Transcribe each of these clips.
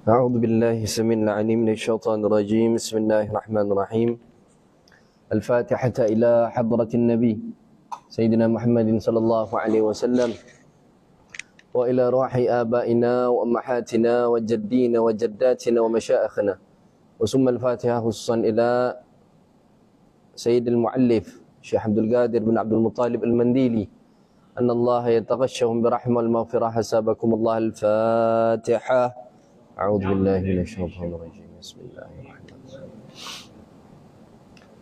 أعوذ بالله السميع العليم من الشيطان الرجيم. بسم الله الرحمن الرحيم. الفاتحة إلى حضرة النبي سيدنا محمد صلى الله عليه وسلم وإلى روح آبائنا وأمهاتنا وجدينا وجداتنا ومشائخنا، وثم الفاتحة خصوصا إلى سيد المؤلف الشيخ عبد القادر بن عبد المطلب المنديلي، أن الله يتغشهم برحمة والمغفرة. حسابكم الله. الفاتحة. أعوذ بالله من الشيطان الرجيم. بسم الله الرحمن الرحيم.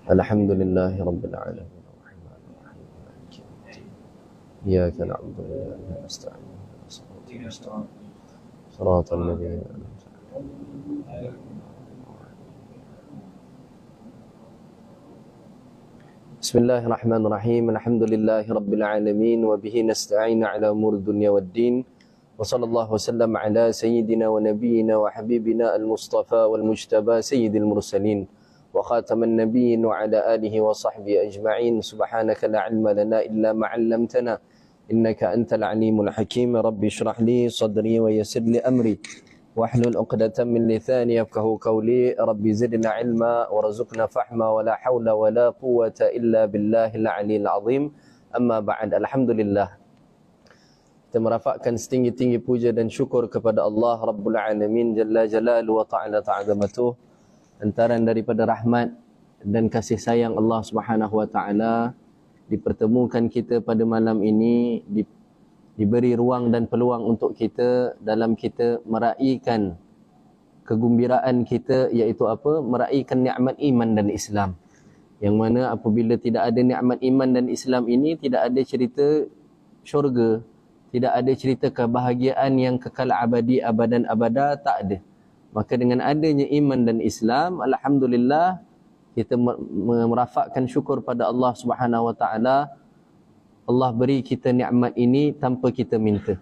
الحمد لله رب العالمين الرحمن الرحيم مالك يوم الدين. إياك نعبد وإياك نستعين صراط الذين أنعمت عليهم. بسم الله الرحمن الرحيم. الحمد لله رب العالمين وبه نستعين على أمور الدنيا والدين، وصلى الله وسلم على سيدنا ونبينا وحبيبنا المصطفى والمجتبى سيد المرسلين وخاتم النبيين وعلى آله وصحبه أجمعين. سبحانك لا علم لنا إلا ما علمتنا إنك أنت العليم الحكيم. رب اشرح لي صدري ويسر لي أمري واحلل عقدة من لساني يفقهوا قولي. رب زدنا علما وارزقنا فهما ولا حول ولا قوة إلا بالله العلي العظيم. أما بعد. Alhamdulillah, kita merafakkan setinggi-tinggi puja dan syukur kepada Allah Rabbul Alamin Jalla Jalaluhu wa Ta'ala Ta'azamatuh, antaran daripada rahmat dan kasih sayang Allah Subhanahu wa Ta'ala dipertemukan kita pada malam ini, diberi ruang dan peluang untuk kita dalam kita meraihkan kegembiraan kita, iaitu apa? Meraihkan nikmat iman dan Islam, yang mana apabila tidak ada nikmat iman dan Islam ini, tidak ada cerita syurga, tidak ada cerita kebahagiaan yang kekal abadi abadan abada, tak ada. Maka dengan adanya iman dan Islam, alhamdulillah, kita merafakkan syukur pada Allah Subhanahu wa Ta'ala. Allah beri kita nikmat ini tanpa kita minta,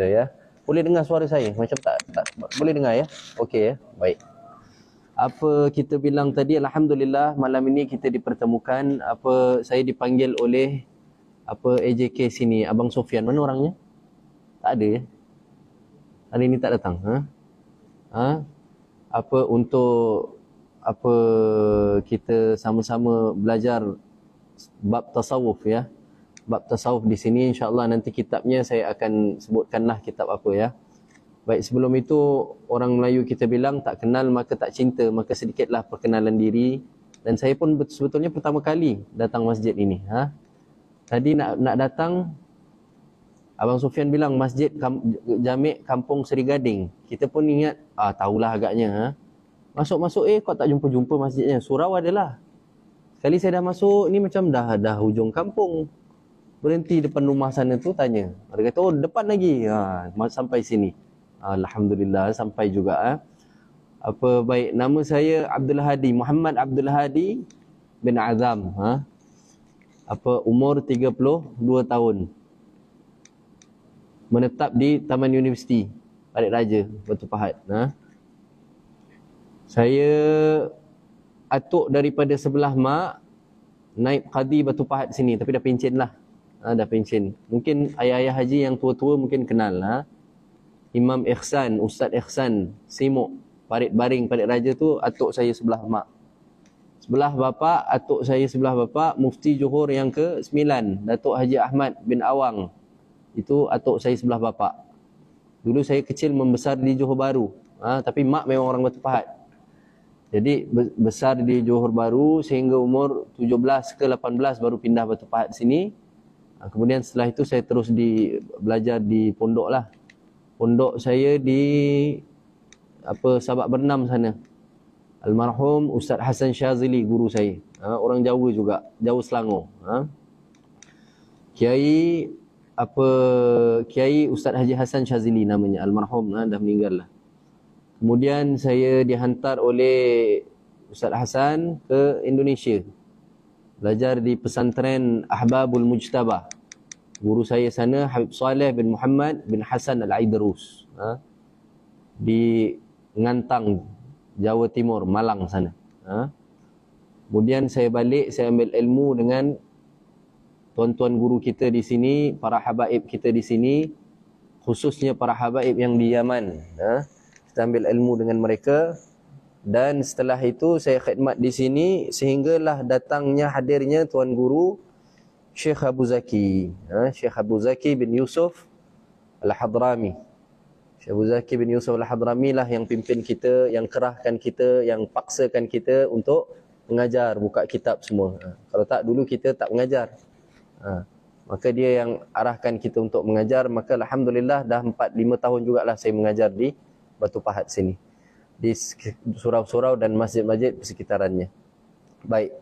ya. Boleh dengar suara saya? Macam tak boleh dengar ya? Okey ya. Baik. Apa kita bilang tadi, alhamdulillah malam ini kita dipertemukan. Saya dipanggil oleh AJK sini, Abang Sofian. Mana orangnya? Tak ada ya? Hari ini tak datang. Untuk kita sama-sama belajar bab tasawuf ya. Bab tasawuf di sini, insya-Allah nanti kitabnya saya akan sebutkanlah kitab apa ya. Baik, sebelum itu orang Melayu kita bilang tak kenal maka tak cinta, maka sedikitlah perkenalan diri. Dan saya pun sebetulnya pertama kali datang masjid ini. Tadi nak datang, Abang Sofian bilang masjid Jamik Kampung Seri Gading. Kita pun ingat, tahulah agaknya. Masuk-masuk, kau tak jumpa-jumpa masjidnya. Surau adalah. Sekali saya dah masuk, ni macam dah hujung kampung. Berhenti depan rumah sana tu, tanya. Dia kata, depan lagi. Sampai sini. Alhamdulillah, sampai juga. Baik, nama saya Abdul Hadi, Muhammad Abdul Hadi bin Azam. Umur 32 tahun. Menetap di Taman Universiti Parit Raja, Batu Pahat. Saya atuk daripada sebelah mak, naib qadi Batu Pahat sini, tapi dah pencen lah. Dah pencen. Mungkin ayah-ayah haji yang tua-tua mungkin kenal. Imam Ihsan, Ustaz Ihsan Simuk, Parit Baring, Parit Raja tu atuk saya sebelah mak. sebelah bapa, atuk saya sebelah bapa, Mufti Johor yang ke-9, Datuk Haji Ahmad bin Awang. Itu atuk saya sebelah bapa. Dulu saya kecil membesar di Johor Bahru. Tapi mak memang orang Batu Pahat. Jadi besar di Johor Bahru sehingga umur 17 ke 18 baru pindah Batu Pahat sini. Kemudian setelah itu saya terus belajar di pondok lah. Pondok saya di Sabak Bernam sana. Almarhum Ustaz Hasan Syazili guru saya. Orang Jawa juga, Jawa Selangor. Kiai Ustaz Haji Hasan Syazili namanya, almarhum, dah meninggal lah. Kemudian saya dihantar oleh Ustaz Hasan ke Indonesia. Belajar di pesantren Ahbabul Mujtabah. Guru saya sana Habib Saleh bin Muhammad bin Hasan Al-Aidrus. Di Ngantang, Jawa Timur, Malang sana. Kemudian saya balik, saya ambil ilmu dengan tuan-tuan guru kita di sini, para habaib kita di sini, khususnya para habaib yang di Yaman. Kita ambil ilmu dengan mereka, dan setelah itu saya khidmat di sini sehinggalah datangnya hadirnya tuan guru Syekh Abu Zaki, Syekh Abu Zaki bin Yusuf Al-Hadrami. Syekh Abu Zaki bin Yusuf Al-Hadrami lah yang pimpin kita, yang kerahkan kita, yang paksakan kita untuk mengajar, buka kitab semua. Kalau tak, dulu kita tak mengajar. Maka dia yang arahkan kita untuk mengajar. Maka alhamdulillah dah 4-5 tahun jugalah saya mengajar di Batu Pahat sini, di surau-surau dan masjid-masjid persekitarannya. Baik,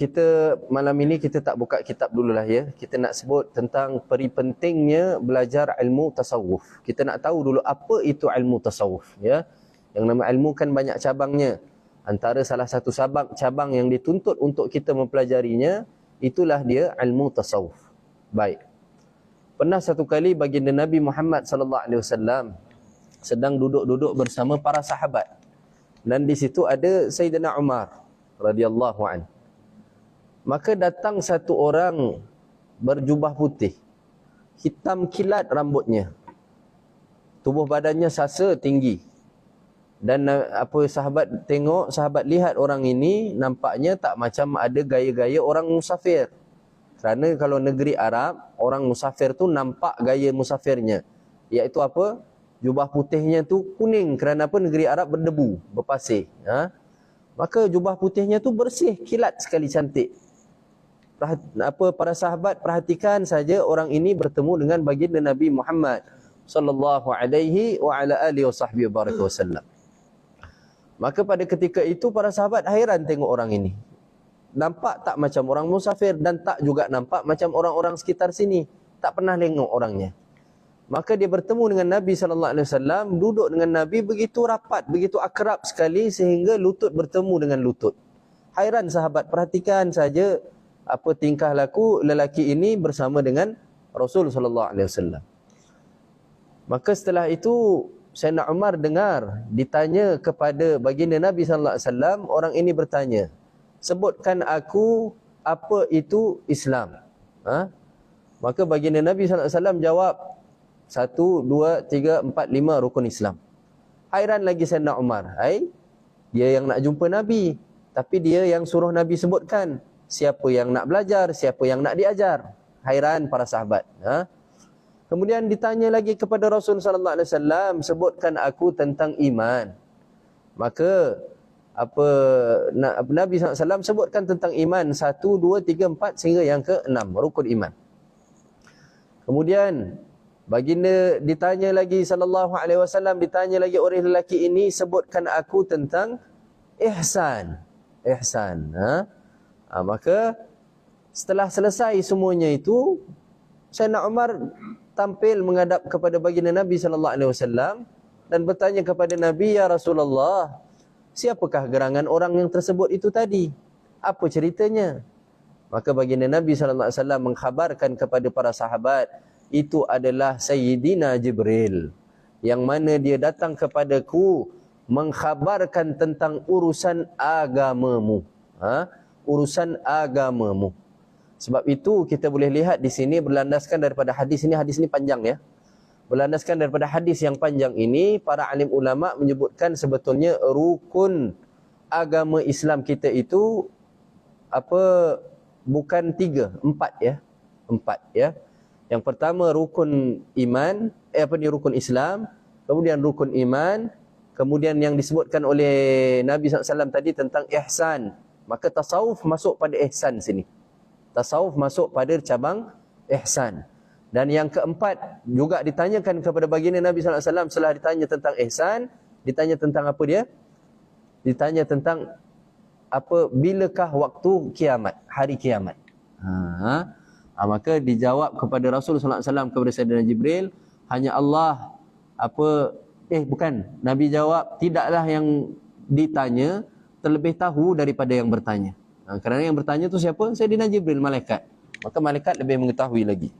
kita malam ini kita tak buka kitab dululah ya. Kita nak sebut tentang peri pentingnya belajar ilmu tasawuf. Kita nak tahu dulu apa itu ilmu tasawuf ya. Yang nama ilmu kan banyak cabangnya. Antara salah satu cabang yang dituntut untuk kita mempelajarinya, itulah dia ilmu tasawuf. Baik. Pernah satu kali baginda Nabi Muhammad sallallahu alaihi wasallam sedang duduk-duduk bersama para sahabat. Dan di situ ada Sayyidina Umar radhiyallahu anhu. Maka datang satu orang berjubah putih, hitam kilat rambutnya, tubuh badannya sasa tinggi. Dan sahabat tengok, sahabat lihat orang ini nampaknya tak macam ada gaya-gaya orang musafir. Kerana kalau negeri Arab, orang musafir tu nampak gaya musafirnya, iaitu apa? Jubah putihnya tu kuning. Kerana apa? Negeri Arab berdebu, berpasir. Maka jubah putihnya tu bersih, kilat sekali, cantik. Para sahabat perhatikan saja orang ini bertemu dengan baginda Nabi Muhammad sallallahu alaihi wa ala alihi wasallam. Maka pada ketika itu para sahabat hairan tengok orang ini. Nampak tak macam orang musafir dan tak juga nampak macam orang-orang sekitar sini. Tak pernah tengok orangnya. Maka dia bertemu dengan Nabi sallallahu alaihi wasallam, duduk dengan Nabi begitu rapat, begitu akrab sekali sehingga lutut bertemu dengan lutut. Hairan sahabat, perhatikan saja apa tingkah laku lelaki ini bersama dengan Rasul sallallahu alaihi wasallam. Maka setelah itu Sayyidina Umar dengar ditanya kepada baginda Nabi sallallahu alaihi wasallam, orang ini bertanya, "Sebutkan aku apa itu Islam?" Maka baginda Nabi sallallahu alaihi wasallam jawab, 1, 2, 3, 4, 5 rukun Islam. Hairan lagi Sayyidina Umar. Dia yang nak jumpa Nabi, tapi dia yang suruh Nabi sebutkan. Siapa yang nak belajar, siapa yang nak diajar. Hairan para sahabat. Kemudian ditanya lagi kepada Rasul sallallahu alaihi wasallam, sebutkan aku tentang iman. Maka Nabi sallallahu alaihi wasallam sebutkan tentang iman 1, 2, 3, 4 sehingga yang ke-6 rukun iman. Kemudian baginda ditanya lagi sallallahu alaihi wasallam, ditanya lagi oleh lelaki ini, sebutkan aku tentang ihsan. Maka setelah selesai semuanya itu, Sayyidina Umar tampil menghadap kepada baginda Nabi sallallahu alaihi wasallam dan bertanya kepada Nabi, "Ya Rasulullah, siapakah gerangan orang yang tersebut itu tadi? Apa ceritanya?" Maka baginda Nabi sallallahu alaihi wasallam mengkhabarkan kepada para sahabat, itu adalah Sayyidina Jibril, yang mana dia datang kepadaku mengkhabarkan tentang urusan agamamu. Urusan agamamu. Sebab itu kita boleh lihat di sini berlandaskan daripada hadis ini panjang ya. Berlandaskan daripada hadis yang panjang ini, para alim ulama menyebutkan sebetulnya rukun agama Islam kita itu bukan 3, 4 ya. 4 ya. Yang pertama rukun iman, rukun Islam, kemudian rukun iman, kemudian yang disebutkan oleh Nabi SAW tadi tentang ihsan. Maka tasawuf masuk pada ihsan sini. Tasawuf masuk pada cabang ihsan. Dan yang keempat juga ditanyakan kepada baginda Nabi SAW setelah ditanya tentang ihsan, ditanya tentang apa dia? Ditanya tentang bilakah waktu kiamat, hari kiamat. Maka dijawab kepada Rasul SAW kepada Sayyidina Jibril, hanya Allah Nabi jawab, tidaklah yang ditanya terlebih tahu daripada yang bertanya. Kerana yang bertanya tu siapa? Sayyidina Jibril, malaikat. Maka malaikat lebih mengetahui lagi.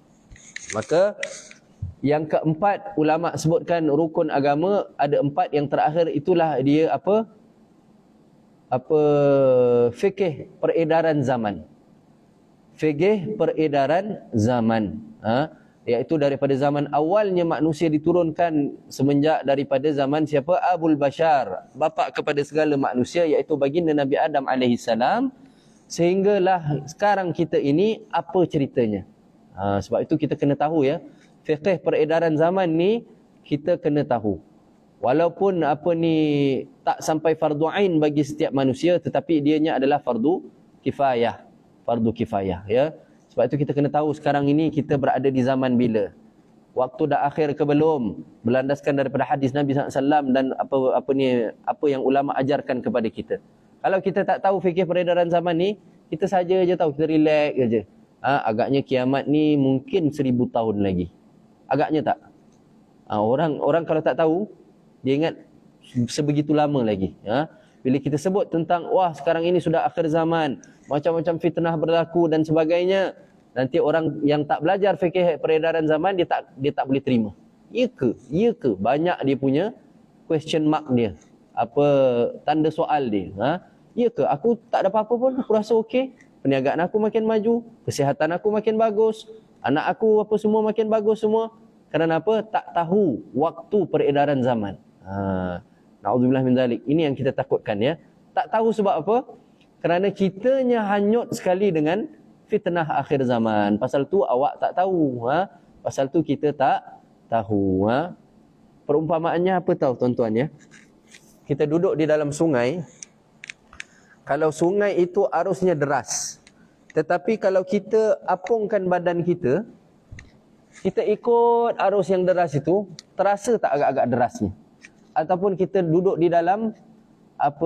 Maka yang keempat ulama sebutkan rukun agama ada 4, yang terakhir itulah dia fikih peredaran zaman. Fikih peredaran zaman. Iaitu daripada zaman awalnya manusia diturunkan semenjak daripada zaman siapa? Abul Bashar, bapa kepada segala manusia, iaitu baginda Nabi Adam alaihissalam, sehinggalah sekarang kita ini apa ceritanya. Sebab itu kita kena tahu ya, fiqh peredaran zaman ni kita kena tahu. Walaupun tak sampai fardu ain bagi setiap manusia, tetapi dianya adalah fardu kifayah. Fardu kifayah ya. Sebab itu kita kena tahu sekarang ini kita berada di zaman bila. Waktu dah akhir ke belum? Berlandaskan daripada hadis Nabi SAW dan apa yang ulama ajarkan kepada kita. Kalau kita tak tahu fikih peredaran zaman ni, kita saja je tahu, kita relax saja. Agaknya kiamat ni mungkin 1000 tahun lagi. Agaknya tak? Orang kalau tak tahu, dia ingat sebegitu lama lagi. Bila kita sebut tentang sekarang ini sudah akhir zaman, macam-macam fitnah berlaku dan sebagainya, nanti orang yang tak belajar fikih peredaran zaman dia tak boleh terima. Ya ke? Banyak dia punya question mark dia. Tanda soal dia. Ya ke? Aku tak ada apa-apa pun, aku rasa okey. Perniagaan aku makin maju, kesihatan aku makin bagus, anak aku semua makin bagus semua. Kerana apa? Tak tahu waktu peredaran zaman. Na'udzubillah min zalik. Ini yang kita takutkan ya. Tak tahu sebab apa? Kerana kitanya hanyut sekali dengan fitnah akhir zaman. Pasal tu awak tak tahu. Pasal tu kita tak tahu. Perumpamaannya apa tahu tuan-tuan ya? Kita duduk di dalam sungai. Kalau sungai itu arusnya deras, tetapi kalau kita apungkan badan kita, kita ikut arus yang deras itu, terasa tak agak-agak derasnya? Ataupun kita duduk di dalam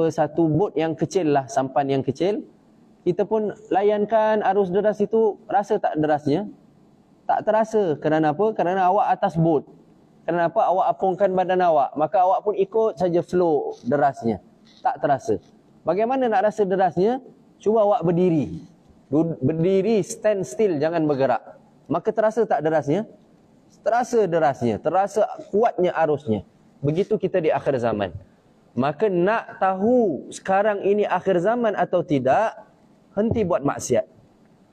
satu bot yang kecil lah, sampan yang kecil, kita pun layankan arus deras itu, rasa tak derasnya? Tak terasa. Kerana apa? Kerana awak atas bot. Kerana apa? Awak apungkan badan awak, maka awak pun ikut saja flow derasnya. Tak terasa. Bagaimana nak rasa derasnya? Cuba awak berdiri. Berdiri, stand still, jangan bergerak. Maka terasa tak derasnya? Terasa derasnya, terasa kuatnya arusnya. Begitu kita di akhir zaman. Maka nak tahu sekarang ini akhir zaman atau tidak, henti buat maksiat.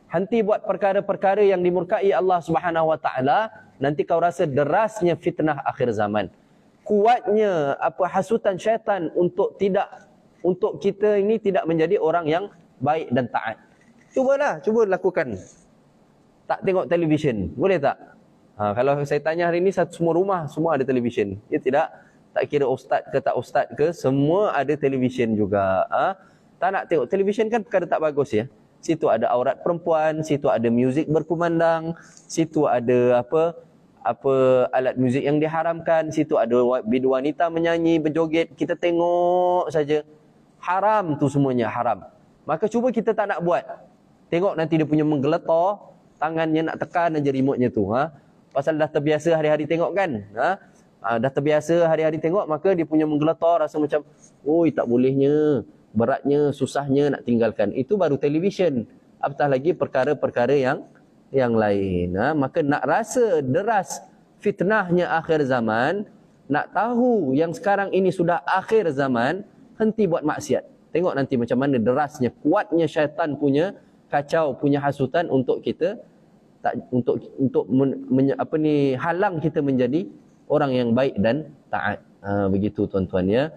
Henti buat perkara-perkara yang dimurkai Allah Subhanahu Wa Taala. Nanti kau rasa derasnya fitnah akhir zaman. Kuatnya hasutan syaitan untuk kita ini tidak menjadi orang yang baik dan taat. Cuba lakukan. Tak tengok televisyen, boleh tak? Kalau saya tanya hari ini, semua rumah semua ada televisyen. Ya tidak? Tak kira ustaz ke tak ustaz ke, semua ada televisyen juga. Tak nak tengok televisyen kan perkara tak bagus ya. Situ ada aurat perempuan, situ ada muzik berkumandang, situ ada alat muzik yang diharamkan, situ ada bidu wanita menyanyi, berjoget, kita tengok saja. Haram tu semuanya, haram. Maka cuba kita tak nak buat. Tengok nanti dia punya menggeletar, tangannya nak tekan aja remote-nya tu. Pasal dah terbiasa hari-hari tengok kan. Dah terbiasa hari-hari tengok, maka dia punya menggeletar, rasa macam, tak bolehnya, beratnya, susahnya nak tinggalkan. Itu baru televisyen. Apatah lagi perkara-perkara yang lain. Maka nak rasa deras fitnahnya akhir zaman, nak tahu yang sekarang ini sudah akhir zaman, henti buat maksiat. Tengok nanti macam mana derasnya, kuatnya syaitan punya kacau, punya hasutan untuk kita halang kita menjadi orang yang baik dan taat. Begitu tuan-tuan ya.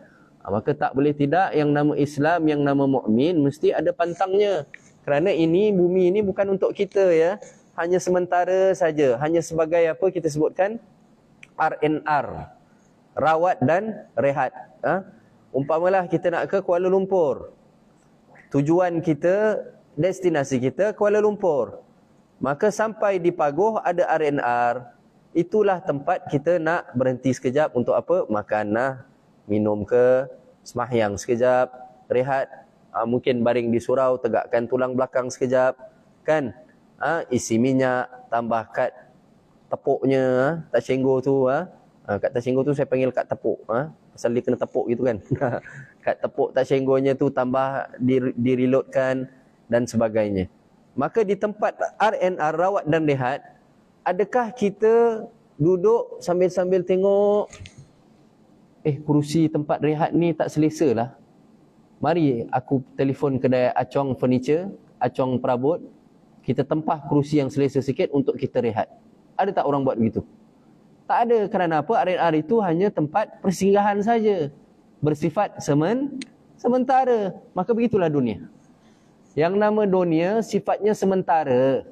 Maka tak boleh tidak yang nama Islam, yang nama mukmin mesti ada pantangnya. Kerana ini bumi ini bukan untuk kita ya. Hanya sementara saja, hanya sebagai apa kita sebutkan R&R, rawat dan rehat. Umpamalah kita nak ke Kuala Lumpur. Tujuan kita, destinasi kita Kuala Lumpur. Maka sampai di Pagoh ada R&R. Itulah tempat kita nak berhenti sekejap untuk apa? Makan minum ke, semahyang sekejap, rehat, mungkin baring di surau, tegakkan tulang belakang sekejap, kan? Isi minyak, tambah kad tepuknya, tak cenggo tu, kad tak cenggo tu saya panggil kad tepuk, pasal dia kena tepuk gitu kan. Kad tepuk tak cenggonya tu tambah di-reloadkan dan sebagainya. Maka di tempat R&R, rawat dan rehat, adakah kita duduk sambil-sambil tengok kerusi tempat rehat ni tak selesa lah. Mari aku telefon kedai Acong Furniture, Acong Perabot, kita tempah kerusi yang selesa sikit untuk kita rehat. Ada tak orang buat begitu? Tak ada. Kerana apa? R&R itu hanya tempat persinggahan saja, bersifat sementara. Maka begitulah dunia. Yang nama dunia sifatnya sementara,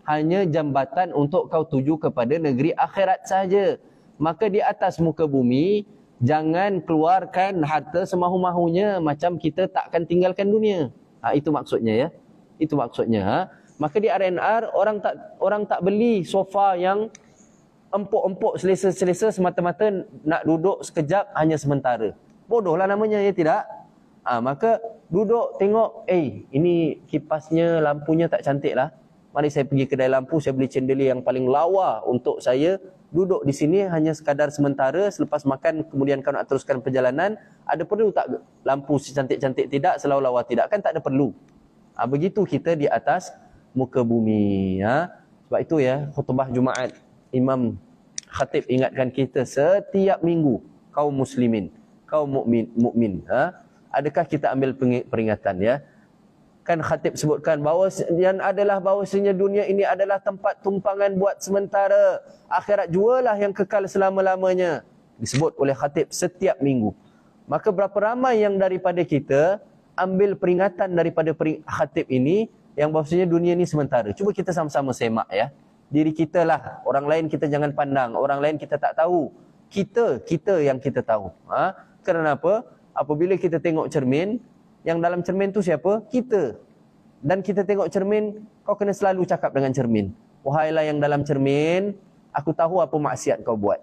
hanya jambatan untuk kau tuju kepada negeri akhirat saja. Maka di atas muka bumi, jangan keluarkan harta semahu-mahunya, macam kita tak akan tinggalkan dunia. Itu maksudnya ya. Itu maksudnya. Maka di R&R orang tak beli sofa yang empuk-empuk selesa-selesa semata-mata nak duduk sekejap hanya sementara. Bodohlah namanya ya, tidak? Maka duduk tengok, ini kipasnya, lampunya tak cantik lah. Mari saya pergi kedai lampu, saya beli chandelier yang paling lawa untuk saya duduk di sini hanya sekadar sementara, selepas makan kemudian kau nak teruskan perjalanan. Ada perlu tak lampu secantik-cantik? Tidak, selalu lawa tidak, kan tak ada perlu. Begitu kita di atas muka bumi. Sebab itu ya, khutbah Jumaat Imam Khatib ingatkan kita setiap minggu, kaum muslimin, kaum mukmin, adakah kita ambil peringatan ya? Kan Khatib sebutkan bahawasanya dunia ini adalah tempat tumpangan buat sementara, akhirat jualah yang kekal selama-lamanya. Disebut oleh Khatib setiap minggu. Maka berapa ramai yang daripada kita ambil peringatan daripada Khatib ini, yang bahawasanya dunia ini sementara. Cuba kita sama-sama semak ya. Diri kita lah, orang lain kita jangan pandang, orang lain kita tak tahu. Kita yang kita tahu. Kerana apa? Apabila kita tengok cermin, yang dalam cermin tu siapa? Kita. Dan kita tengok cermin, kau kena selalu cakap dengan cermin. Wahailah yang dalam cermin, aku tahu apa maksiat kau buat.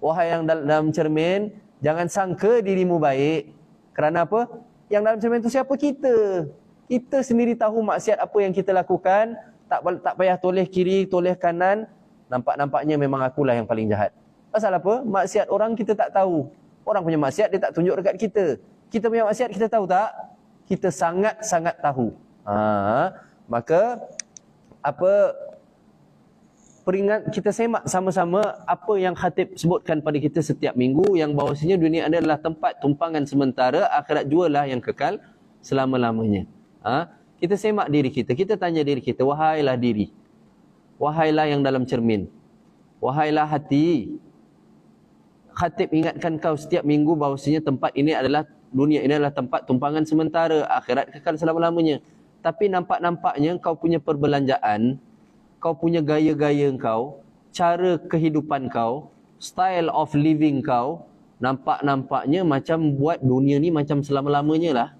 Wahai yang dalam cermin, jangan sangka dirimu baik. Kerana apa? Yang dalam cermin tu siapa? Kita. Kita sendiri tahu maksiat apa yang kita lakukan. Tak payah toleh kiri, toleh kanan. Nampak-nampaknya memang akulah yang paling jahat. Pasal apa? Maksiat orang kita tak tahu. Orang punya maksiat dia tak tunjuk dekat kita. Kita punya maksiat kita tahu tak? Kita sangat-sangat tahu. Maka kita semak sama-sama apa yang Khatib sebutkan pada kita setiap minggu, yang bahawasanya dunia adalah tempat tumpangan sementara, akhirat jualah yang kekal selama-lamanya. Kita semak diri kita, kita tanya diri kita, wahailah diri, wahailah yang dalam cermin, wahailah hati. Khatib ingatkan kau setiap minggu bahawasanya tempat ini adalah, dunia ini adalah tempat tumpangan sementara, akhirat kekal selama-lamanya. Tapi nampak-nampaknya kau punya perbelanjaan, kau punya gaya-gaya kau, cara kehidupan kau, style of living kau, nampak-nampaknya macam buat dunia ni macam selama-lamanya lah.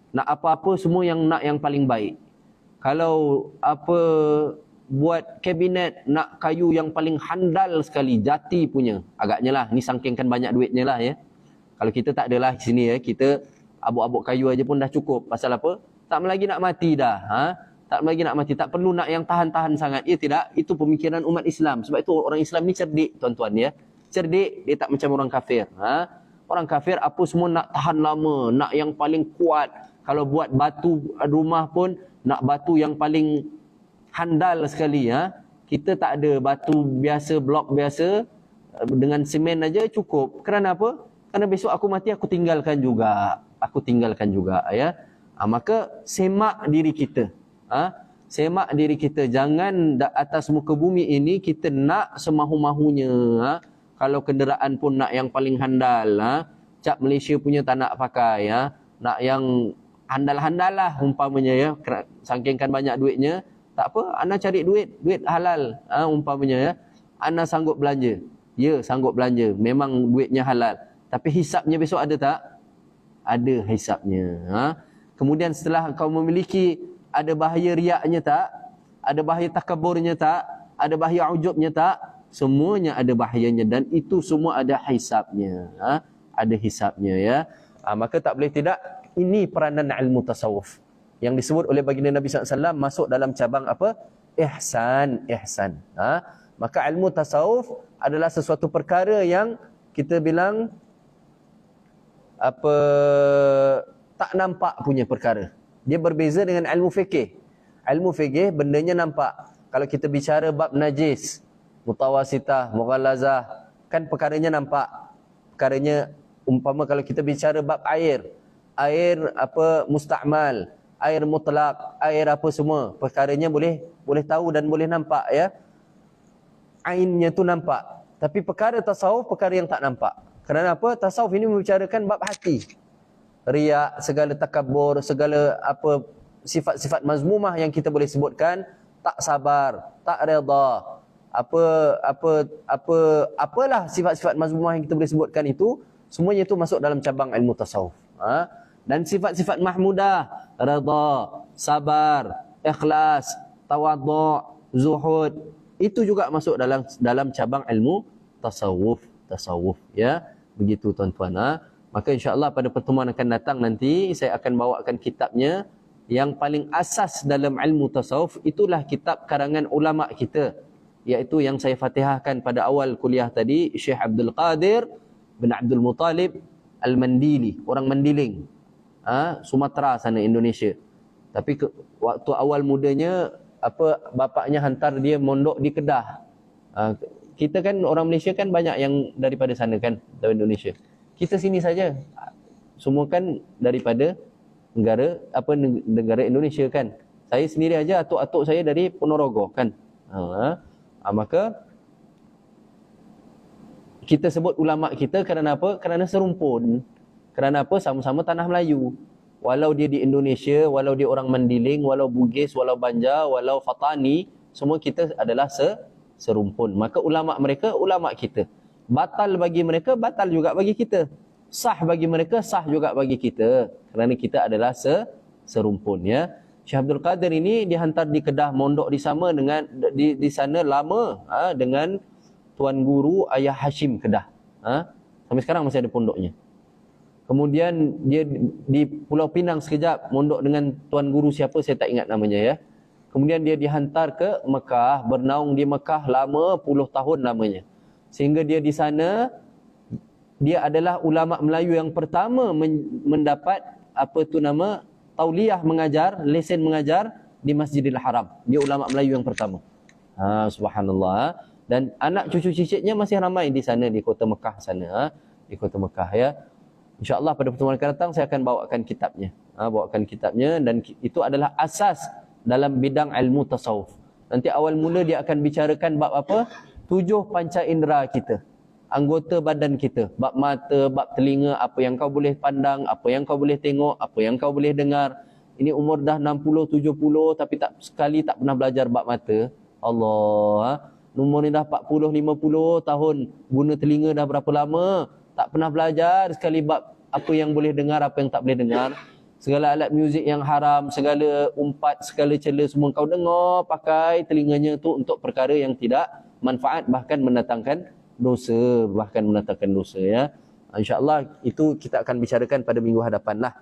Nak apa-apa semua yang paling baik. Kalau buat kabinet, nak kayu yang paling handal sekali, jati punya. Agaknya lah, ni sangkingkan banyak duitnya lah ya. Kalau kita tak adalah di sini ya, kita abuk-abuk kayu aja pun dah cukup. Pasal apa? Tak lagi nak mati dah. Tak lagi nak mati. Tak perlu nak yang tahan-tahan sangat. Ya tidak, itu pemikiran umat Islam. Sebab itu orang Islam ni cerdik tuan-tuan ya. Cerdik, dia tak macam orang kafir. Orang kafir apa semua nak tahan lama, nak yang paling kuat. Kalau buat batu rumah pun nak batu yang paling handal sekali. Kita tak ada, batu biasa, blok biasa, dengan semen aja cukup. Kerana apa? Kerana besok aku mati, aku tinggalkan juga. Ya. Maka semak diri kita. Semak diri kita. Jangan atas muka bumi ini kita nak semahu-mahunya. Kalau kenderaan pun nak yang paling handal. cap Malaysia punya tak nak pakai ya. Nak yang handal-handal lah umpamanya ya. Saking kan banyak duitnya, tak apa, ana cari duit halal umpamanya ya. Ana sanggup belanja. Ya, sanggup belanja. Memang duitnya halal. Tapi hisapnya besok ada tak? Ada hisapnya. Kemudian setelah kau memiliki, ada bahaya riaknya tak? Ada bahaya takaburnya tak? Ada bahaya ujubnya tak? Semuanya ada bahayanya dan itu semua ada hisapnya. Ada hisapnya ya. Maka tak boleh tidak, ini peranan ilmu tasawuf yang disebut oleh baginda Nabi SAW masuk dalam cabang apa? Ihsan. Maka ilmu tasawuf adalah sesuatu perkara yang kita bilang apa, tak nampak punya perkara. Dia berbeza dengan ilmu fikih. Ilmu fikih bendanya nampak. Kalau kita bicara bab najis, mutawasitah, mughallazah, kan perkaranya nampak. Perkaranya umpama kalau kita bicara bab air apa musta'mal, air mutlak, air apa semua, perkaranya boleh tahu dan boleh nampak ya. Ainnya tu nampak. Tapi perkara tasawuf perkara yang tak nampak. Kerana apa? Tasawuf ini membicarakan bab hati. Riak, segala takabur, segala apa sifat-sifat mazmumah yang kita boleh sebutkan, tak sabar, tak redha, apalah sifat-sifat mazmumah yang kita boleh sebutkan itu, semuanya itu masuk dalam cabang ilmu tasawuf. Dan sifat-sifat mahmudah, redha, sabar, ikhlas, tawadhu', zuhud, itu juga masuk dalam cabang ilmu tasawuf ya. Begitu tuan-tuan. Maka insya-Allah pada pertemuan akan datang nanti saya akan bawakan kitabnya yang paling asas dalam ilmu tasawuf, itulah kitab karangan ulama kita, iaitu yang saya fatihahkan pada awal kuliah tadi, Syekh Abdul Qadir bin Abdul Muttalib Al-Mandili, orang Mandiling, Sumatera sana, Indonesia. Tapi waktu awal mudanya bapaknya hantar dia mondok di Kedah. Kita kan orang Malaysia kan banyak yang daripada sana kan, dari Indonesia. Kita sini saja semua kan daripada negara Indonesia kan. Saya sendiri aja, atuk-atuk saya dari Ponorogo kan. Maka kita sebut ulama kita kerana apa? Kerana serumpun. Kerana apa? Sama-sama tanah Melayu. Walau dia di Indonesia, walau dia orang Mandiling, walau Bugis, walau Banjar, walau Fatani, semua kita adalah serumpun. Maka ulama mereka, ulama kita. Batal bagi mereka, batal juga bagi kita. Sah bagi mereka, sah juga bagi kita. Kerana kita adalah serumpun ya. Syekh Abdul Qadir ini dihantar di Kedah, mondok di sana lama dengan Tuan Guru Ayah Hashim Kedah. Sampai sekarang masih ada pondoknya. Kemudian dia di Pulau Pinang sekejap, mondok dengan Tuan Guru siapa saya tak ingat namanya ya. Kemudian dia dihantar ke Mekah, bernaung di Mekah lama, puluh tahun lamanya. Sehingga dia di sana, dia adalah ulama Melayu yang pertama mendapat tauliyah mengajar, lesen mengajar di Masjidil Haram. Dia ulama Melayu yang pertama. Subhanallah. Dan anak cucu cicitnya masih ramai di sana, di kota Mekah sana, di kota Mekah ya. InsyaAllah pada pertemuan akan datang saya akan bawakan kitabnya, dan itu adalah asas dalam bidang ilmu tasawuf. Nanti awal mula dia akan bicarakan bab apa? 7 panca indera kita, anggota badan kita, bab mata, bab telinga, apa yang kau boleh pandang, apa yang kau boleh tengok, apa yang kau boleh dengar. Ini umur dah 60, 70 tapi sekali tak pernah belajar bab mata. Allah, umur ni dah 40, 50 tahun, guna telinga dah berapa lama, tak pernah belajar sekali bab apa yang boleh dengar, apa yang tak boleh dengar. Segala alat muzik yang haram, segala umpat, segala cela semua kau dengar, pakai telinganya tu untuk perkara yang tidak manfaat, bahkan mendatangkan dosa, ya. InsyaAllah itu kita akan bicarakan pada minggu hadapan lah.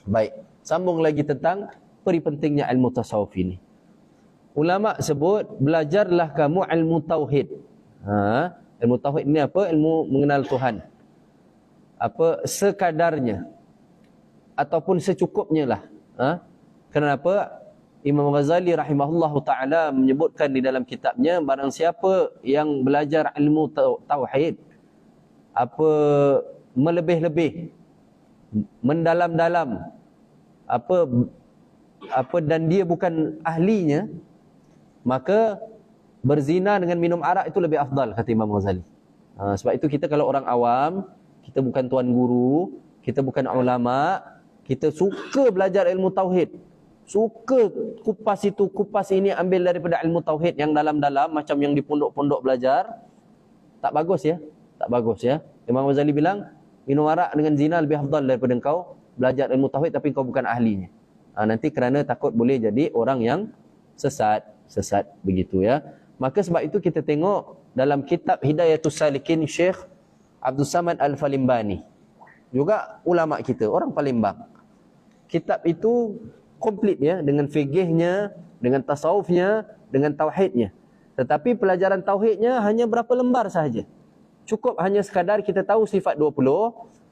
Baik, sambung lagi tentang peri pentingnya ilmu tasawuf ini. Ulama sebut, belajarlah kamu ilmu tauhid. Ilmu tauhid ini apa? Ilmu mengenal Tuhan. Sekadarnya ataupun secukupnya lah. Kenapa? Imam Ghazali rahimahullahu ta'ala menyebutkan di dalam kitabnya, barang siapa yang belajar ilmu tauhid melebih-lebih, mendalam-dalam, dan dia bukan ahlinya, maka berzina dengan minum arak itu lebih afdal, kata Imam Ghazali. Sebab itu kita kalau orang awam, kita bukan tuan guru, kita bukan ulama, kita suka belajar ilmu tauhid, suka kupas itu, kupas ini, ambil daripada ilmu tauhid yang dalam-dalam macam yang di pondok-pondok belajar, tak bagus ya, tak bagus ya. Imam Ghazali bilang, minum arak dengan zina lebih afdal daripada engkau belajar ilmu tauhid tapi kau bukan ahlinya. Nanti kerana takut boleh jadi orang yang sesat begitu ya. Maka sebab itu kita tengok dalam kitab Hidayatus Salikin Syekh Abdul Samad Al-Falimbani, juga ulama kita, orang Palembang. Kitab itu komplit ya, dengan fiqihnya, dengan tasawufnya, dengan tauhidnya. Tetapi pelajaran tauhidnya hanya berapa lembar sahaja. Cukup hanya sekadar kita tahu sifat 20,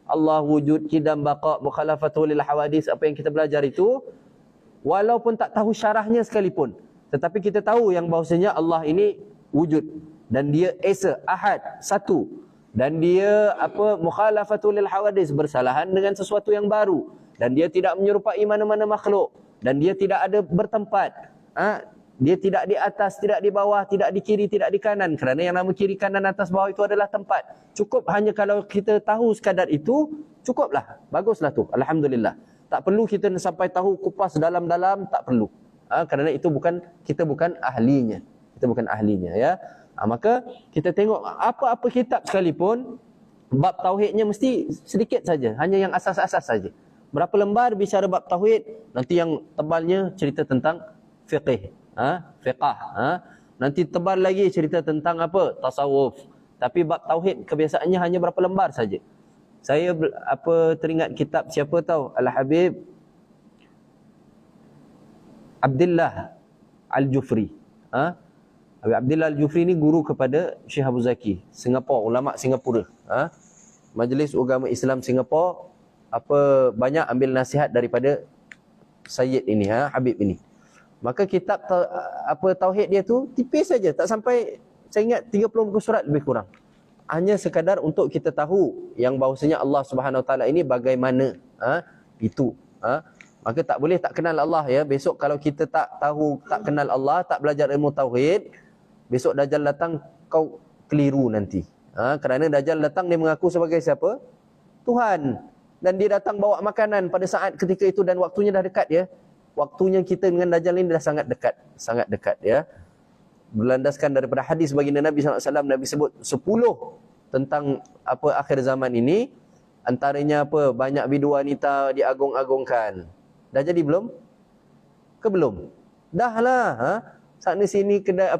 Allah wujud, qidam, baqa, mukhalafatul lil hawadis, apa yang kita belajar itu, walaupun tak tahu syarahnya sekalipun, tetapi kita tahu yang bahawasanya Allah ini wujud dan dia esa, ahad, satu, dan dia mukhalafatul lil hawadis, bersalahan dengan sesuatu yang baru, dan dia tidak menyerupai mana-mana makhluk, dan dia tidak ada bertempat. Dia tidak di atas, tidak di bawah, tidak di kiri, tidak di kanan. Kerana yang nama kiri, kanan, atas, bawah itu adalah tempat. Cukup hanya kalau kita tahu sekadar itu, cukuplah. Baguslah tu. Alhamdulillah. Tak perlu kita sampai tahu kupas dalam-dalam, tak perlu. Kerana itu kita bukan ahlinya. Kita bukan ahlinya ya. Maka kita tengok apa-apa kitab sekalipun, bab tauhidnya mesti sedikit saja. Hanya yang asas-asas saja. Berapa lembar bicara bab tauhid, nanti yang tebalnya cerita tentang fiqh. Fiqah. Nanti tebal lagi cerita tentang tasawuf. Tapi bab tauhid kebiasaannya hanya berapa lembar saja. Saya teringat kitab siapa tahu, Al-Habib Abdullah Al-Jufri. Habib Abdullah Al-Jufri ni guru kepada Syekh Abu Zaki, Singapura, ulama Singapura. Majlis Agama Islam Singapura banyak ambil nasihat daripada Sayyid ini, Habib ini. Maka kitab tauhid dia tu tipis saja, tak sampai, saya ingat 30 muka surat lebih kurang. Hanya sekadar untuk kita tahu yang bahawasanya Allah Subhanahu Wa Taala ini bagaimana. Itu. Maka tak boleh tak kenal Allah ya. Besok kalau kita tak tahu, tak kenal Allah, tak belajar ilmu tauhid, besok Dajjal datang kau keliru nanti. Kerana Dajjal datang dia mengaku sebagai siapa? Tuhan. Dan dia datang bawa makanan pada saat ketika itu dan waktunya dah dekat ya. Waktunya kita dengan Dajjal ini dah sangat dekat ya. Berlandaskan daripada hadis baginda Nabi SAW, Nabi sebut 10 tentang akhir zaman ini. Antaranya banyak bidu wanita diagung-agungkan. Dah jadi belum? Belum? Dah lah. Sana sini kedai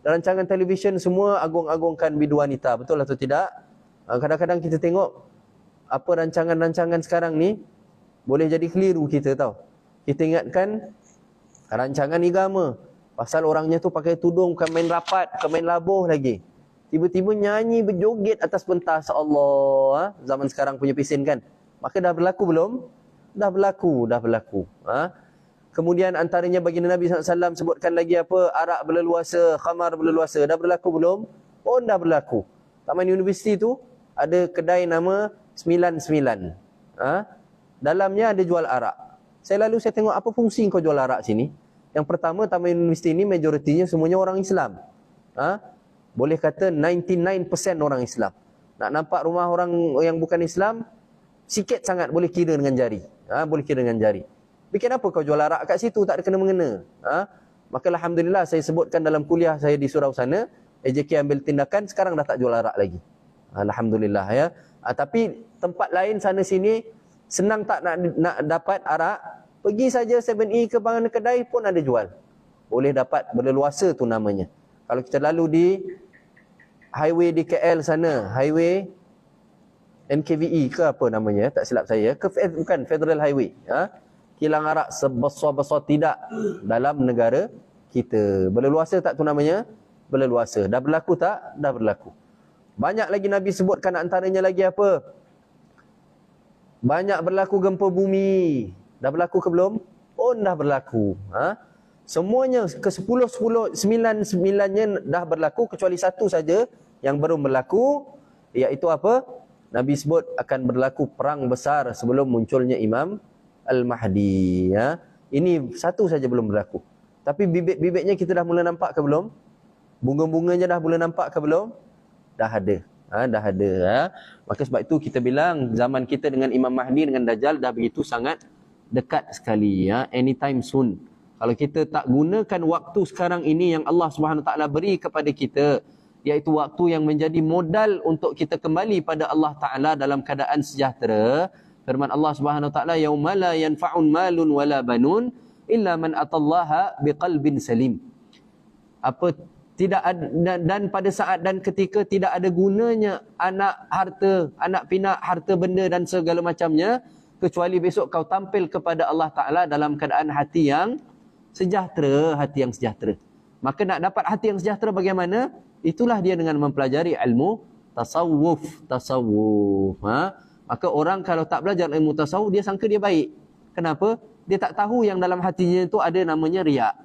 rancangan televisyen semua agung-agungkan bidu wanita. Betul atau tidak? Kadang-kadang kita tengok rancangan-rancangan sekarang ni boleh jadi keliru kita tahu. Kita ingatkan rancangan agama, pasal orangnya tu pakai tudung, bukan main rapat, bukan main labuh lagi. Tiba-tiba nyanyi berjoget atas pentas Allah. Zaman sekarang punya pisen kan. Maka dah berlaku belum? Dah berlaku. Kemudian antaranya baginda Nabi SAW sebutkan lagi arak berleluasa, khamar berleluasa. Dah berlaku belum? Oh, dah berlaku. Taman Universiti tu ada kedai nama 99. Dalamnya ada jual arak. Saya tengok apa fungsi kau jual arak sini. Yang pertama, Taman Universiti ini majoritinya semuanya orang Islam. Boleh kata 99% orang Islam. Nak nampak rumah orang yang bukan Islam, sikit sangat boleh kira dengan jari. Boleh kira dengan jari. Bikin apa kau jual arak kat situ, tak ada kena-mengena. Maka alhamdulillah saya sebutkan dalam kuliah saya di surau sana, AJK ambil tindakan, sekarang dah tak jual arak lagi. Alhamdulillah ya. Tapi tempat lain sana sini senang tak nak dapat arak, pergi saja 7E ke mana kedai pun ada jual. Boleh dapat, berleluasa tu namanya. Kalau kita lalu di highway di KL sana, highway NKVE ke apa namanya, tak silap saya, bukan Federal Highway. Kilang arak sebesar-besar tidak dalam negara kita. Berleluasa tak tu namanya? Berleluasa. Dah berlaku tak? Dah berlaku. Banyak lagi Nabi sebutkan, antaranya lagi banyak berlaku gempa bumi. Dah berlaku ke belum? Oh, dah berlaku. Semuanya ke 9-9-nya dah berlaku, kecuali satu saja yang belum berlaku, iaitu Nabi sebut akan berlaku perang besar sebelum munculnya Imam Al-Mahdi. Ini satu saja belum berlaku. Tapi bibit-bibitnya kita dah mula nampak ke belum? Bunga-bunganya dah mula nampak ke belum? Dah ada. Dah ada. Maka sebab itu kita bilang zaman kita dengan Imam Mahdi dengan Dajjal dah begitu sangat dekat sekali, anytime soon. Kalau kita tak gunakan waktu sekarang ini yang Allah Subhanahu Taala beri kepada kita, iaitu waktu yang menjadi modal untuk kita kembali pada Allah Taala dalam keadaan sejahtera. Firman Allah Subhanahu Taala, yauma la yanfa'un malun wala banun illa man atallaha biqalbin salim. Tidak ada, dan pada saat dan ketika tidak ada gunanya anak, harta, anak pinak, harta benda dan segala macamnya, kecuali besok kau tampil kepada Allah Ta'ala dalam keadaan hati yang sejahtera, hati yang sejahtera. Maka nak dapat hati yang sejahtera bagaimana? Itulah dia dengan mempelajari ilmu tasawuf. Maka orang kalau tak belajar ilmu tasawuf, dia sangka dia baik. Kenapa? Dia tak tahu yang dalam hatinya itu ada namanya riak.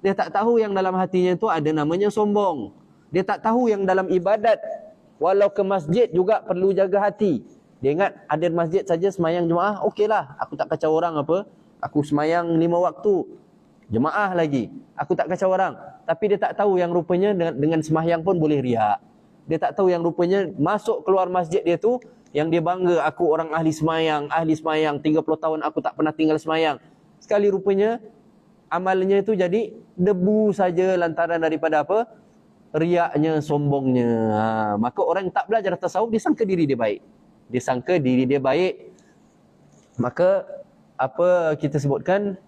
Dia tak tahu yang dalam hatinya itu ada namanya sombong. Dia tak tahu yang dalam ibadat, walau ke masjid juga perlu jaga hati. Dia ingat ada masjid saja semayang jemaah, okeylah. Aku tak kacau orang apa. Aku semayang 5 waktu. Jemaah lagi. Aku tak kacau orang. Tapi dia tak tahu yang rupanya dengan semayang pun boleh riak. Dia tak tahu yang rupanya masuk keluar masjid dia tu, yang dia bangga, aku orang ahli semayang, 30 tahun aku tak pernah tinggal semayang. Sekali rupanya amalnya itu jadi debu saja lantaran daripada apa? Riaknya, sombongnya. Maka orang yang tak belajar tasawuf, dia sangka diri dia baik. Dia sangka diri dia baik. Maka apa kita sebutkan,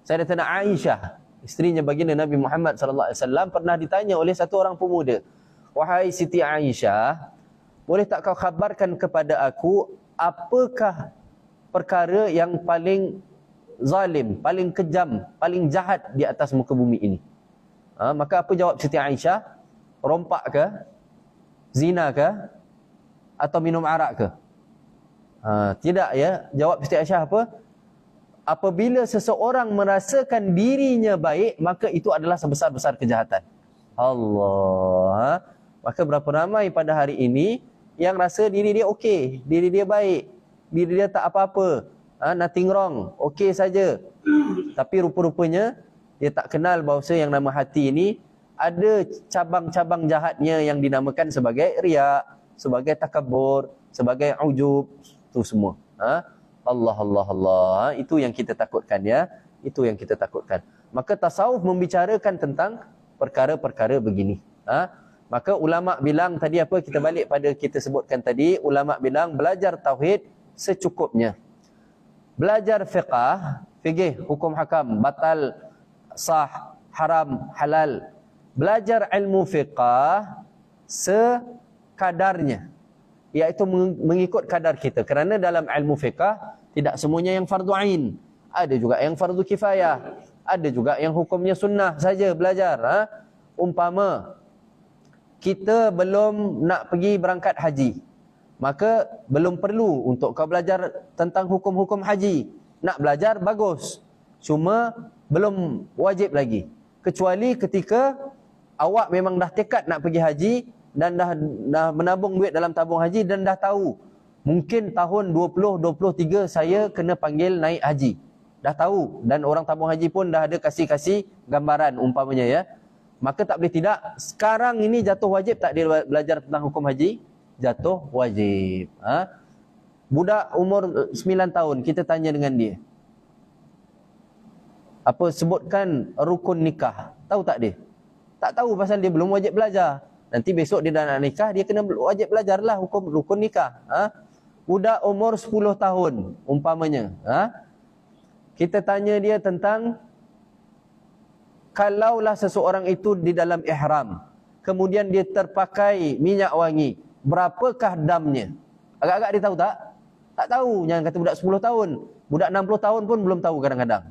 Sayyidatina Aisyah, isterinya baginda Nabi Muhammad sallallahu alaihi wasallam, pernah ditanya oleh satu orang pemuda, "Wahai Siti Aisyah, boleh tak kau khabarkan kepada aku apakah perkara yang paling zalim, paling kejam, paling jahat di atas muka bumi ini?" Maka apa jawab Siti Aisyah? Rompak ke? Zina ke? Atau minum arak ke? Tidak ya. Jawab Siti Aisyah apa? Apabila seseorang merasakan dirinya baik, maka itu adalah sebesar-besar kejahatan. Allah. Maka berapa ramai pada hari ini yang rasa diri dia okey, diri dia baik, diri dia tak apa-apa, nothing wrong, okey saja. Tapi rupa-rupanya dia tak kenal bahawa yang nama hati ini ada cabang-cabang jahatnya yang dinamakan sebagai riak, sebagai takabur, sebagai ujub, itu semua. Allah. Itu yang kita takutkan ya. Itu yang kita takutkan. Maka tasawuf membicarakan tentang perkara-perkara begini. Maka ulama bilang tadi apa, kita balik pada kita sebutkan tadi, ulama bilang belajar tauhid secukupnya. Belajar fiqh, hukum hakam, batal, sah, haram, halal. Belajar ilmu fiqh sekadarnya, iaitu mengikut kadar kita. Kerana dalam ilmu fiqh tidak semuanya yang fardu ain. Ada juga yang fardu kifayah. Ada juga yang hukumnya sunnah saja belajar. Umpama kita belum nak pergi berangkat haji, maka belum perlu untuk kau belajar tentang hukum-hukum haji. Nak belajar bagus, cuma belum wajib lagi. Kecuali ketika awak memang dah tekad nak pergi haji dan dah menabung duit dalam tabung haji dan dah tahu mungkin tahun 2023 saya kena panggil naik haji. Dah tahu, dan orang tabung haji pun dah ada kasih gambaran umpamanya ya. Maka tak boleh tidak, sekarang ini jatuh wajib tak dia belajar tentang hukum haji? Jatuh wajib. Budak umur 9 tahun, kita tanya dengan dia, apa sebutkan rukun nikah. Tahu tak dia? Tak tahu, pasal dia belum wajib belajar. Nanti besok dia dah nak nikah, dia kena wajib belajarlah hukum rukun nikah. Budak umur 10 tahun umpamanya, kita tanya dia tentang, kalaulah seseorang itu di dalam ihram, kemudian dia terpakai minyak wangi, berapakah damnya? Agak-agak dia tahu tak? Tak tahu. Jangan kata budak 10 tahun. Budak 60 tahun pun belum tahu kadang-kadang.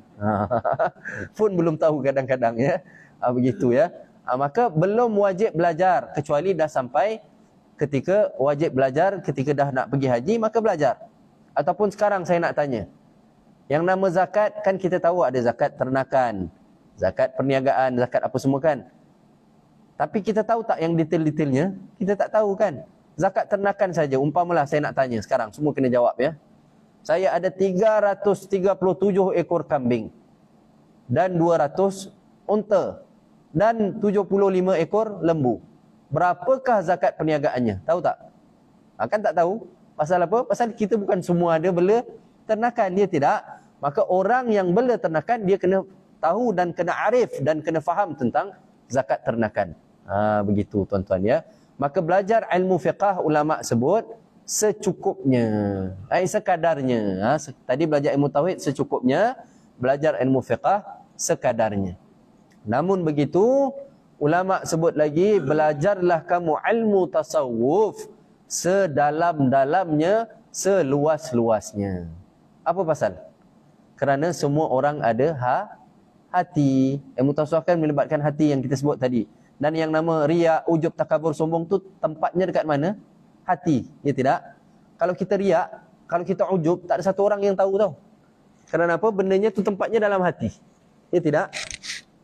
Pun belum tahu kadang-kadang ya. Begitu ya. Maka belum wajib belajar, kecuali dah sampai ketika wajib belajar, ketika dah nak pergi haji, maka belajar. Ataupun sekarang saya nak tanya, yang nama zakat, kan kita tahu ada zakat ternakan, zakat perniagaan, zakat apa semua kan. Tapi kita tahu tak yang detail-detailnya? Kita tak tahu kan. Zakat ternakan saja, umpamalah saya nak tanya sekarang, semua kena jawab ya. Saya ada 337 ekor kambing dan 200 unta dan 75 ekor lembu. berapakah zakat perniagaannya? Tahu tak? Kan tak tahu. Pasal apa? Pasal kita bukan semua ada bela ternakan, dia tidak. Maka orang yang bela ternakan, dia kena tahu dan kena arif dan kena faham tentang zakat ternakan. Begitu tuan-tuan ya. Maka belajar ilmu fiqah, ulama sebut secukupnya, sekadarnya. Tadi belajar ilmu tauhid secukupnya, belajar ilmu fiqah sekadarnya. Namun begitu, ulama sebut lagi, belajarlah kamu ilmu tasawuf sedalam-dalamnya, seluas-luasnya. Apa pasal? Kerana semua orang ada hati. Ilmu tasawuf kan melibatkan hati yang kita sebut tadi. Dan yang nama riya, ujub, takabur, sombong tu tempatnya dekat mana? Hati, ya tidak? Kalau kita riak, kalau kita ujub, tak ada satu orang yang tahu tau. Kerana apa? Bendanya tu tempatnya dalam hati, ya tidak?